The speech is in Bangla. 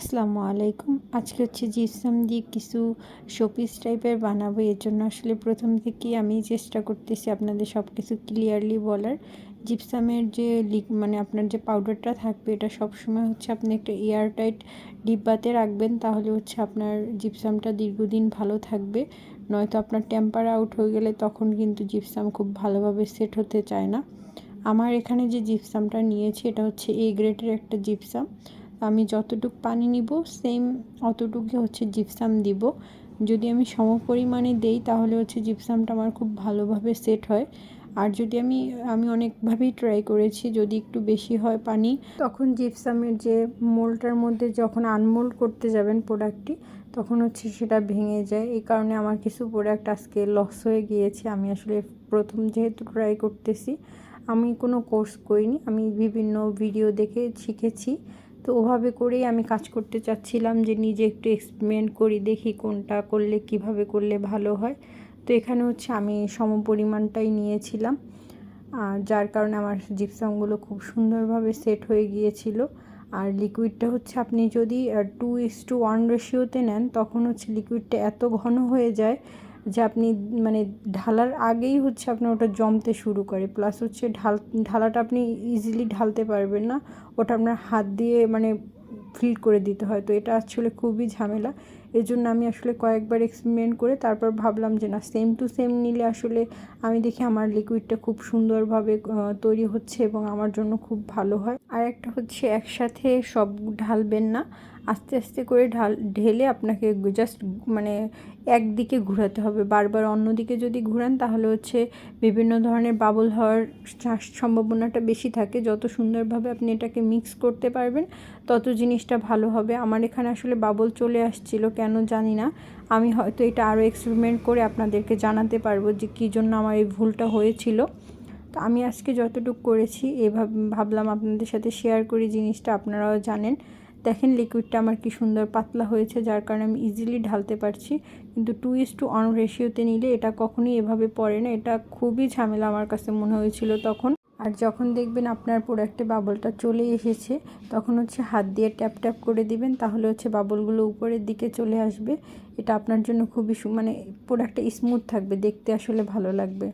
আসসালামু আলাইকুম। আজকে হচ্ছে জিপসাম দিয়ে কিছু শোপিস টাইপের বানাবো। এর জন্য আসলে প্রথম থেকেই আমি চেষ্টা করতেছি আপনাদের সব কিছু ক্লিয়ারলি বলার। জিপসামের যে মানে আপনার যে পাউডারটা থাকবে, এটা সবসময় হচ্ছে আপনি একটা এয়ারটাইট ডিব্বাতে রাখবেন, তাহলে হচ্ছে আপনার জিপসামটা দীর্ঘদিন ভালো থাকবে। নয়তো আপনার টেম্পার আউট হয়ে গেলে তখন কিন্তু জিপসাম খুব ভালোভাবে সেট হতে চায় না। আমার এখানে যে জিপসামটা নিয়েছি এটা হচ্ছে এ গ্রেডের একটা জিপসাম। আমি যতটুকু পানি নিব সেম অতটুকুই হচ্ছে জিপসাম দিব। যদি আমি সমপরিমাণে দেই তাহলে হচ্ছে জিপসামটা আমার খুব ভালোভাবে সেট হয়। আর যদি আমি অনেকভাবেই ট্রাই করেছি, যদি একটু বেশি হয় পানি, তখন জিপসামের যে মোল্ডটার মধ্যে যখন আনমোল্ড করতে যাবেন প্রোডাক্টটি, তখন হচ্ছে সেটা ভেঙে যায়। এই কারণে আমার কিছু প্রোডাক্ট আজকে লস হয়ে গিয়েছে। আমি আসলে প্রথম যেহেতু ট্রাই করতেছি, আমি কোনো কোর্স করিনি, আমি বিভিন্ন ভিডিও দেখে শিখেছি। তো ওভাবে করেই আমি কাজ করতে চাচ্ছিলাম, যে নিজে একটু এক্সপেরিমেন্ট করি, দেখি কোনটা করলে কিভাবে করলে ভালো হয়। তো এখানে হচ্ছে আমি সমপরিমাণটাই নিয়েছিলাম, যার কারণে আমার জিপসামগুলো খুব সুন্দরভাবে সেট হয়ে গিয়েছিল। আর লিকুইডটা হচ্ছে আপনি যদি 2:1 রেশিওতে নেন, তখন হচ্ছে লিকুইডটা এত ঘন হয়ে যায় যে আপনি মানে ঢালার আগেই হচ্ছে আপনার ওটা জমতে শুরু করে। প্লাস হচ্ছে ঢালাটা আপনি ইজিলি ঢালতে পারবেন না, ওটা আপনার হাত দিয়ে মানে ফিল করে দিতে হয়। তো এটা আসলে খুবই ঝামেলা। এই জন্য আমি আসলে কয়েকবার এক্সপেরিমেন্ট করে তারপর ভাবলাম যে না, সেম টু সেম নিলে আসলে আমি দেখি আমার লিকুইডটা খুব সুন্দরভাবে তৈরি হচ্ছে এবং আমার জন্য খুব ভালো হয়। আর একটা হচ্ছে একসাথে সব ঢালবেন না, আস্তে আস্তে করে ঢেলে আপনাকে জাস্ট মানে একদিকে ঘোরাতে হবে। বারবার অন্যদিকে যদি ঘুরান তাহলে হচ্ছে বিভিন্ন ধরনের বাবল হওয়ার সম্ভাবনাটা বেশি থাকে। যত সুন্দরভাবে আপনি এটাকে মিক্স করতে পারবেন তত জিনিসটা ভালো হবে। আমার এখানে আসলে বাবল চলে আসছিল, কেন জানি না। আমি হয়তো এটা আরও এক্সপেরিমেন্ট করে আপনাদেরকে জানাতে পারবো যে কী জন্য আমার এই ভুলটা হয়েছিল। তো আমি আজকে যতটুকু করেছি এভাবে ভাবলাম আপনাদের সাথে শেয়ার করি জিনিসটা, আপনারাও জানেন। দেখেন লিকুইডটা আমার কি সুন্দর পাতলা হয়েছে, যার কারণে আমি ইজিলি ঢালতে পারছি। কিন্তু 2:1 রেশিওতে নিলে এটা কখনোই এভাবে পড়ে না। এটা খুবই ঝামেলা আমার কাছে মনে হয়েছিল তখন। আর যখন দেখবেন আপনার প্রোডাক্টে বাবলটা চলে এসেছে, তখন হচ্ছে হাত দিয়ে ট্যাপ ট্যাপ করে দিবেন, তাহলে হচ্ছে বাবলগুলো উপরের দিকে চলে আসবে। এটা আপনার জন্য খুবই মানে প্রোডাক্টটা স্মুথ থাকবে, দেখতে আসলে ভালো লাগবে।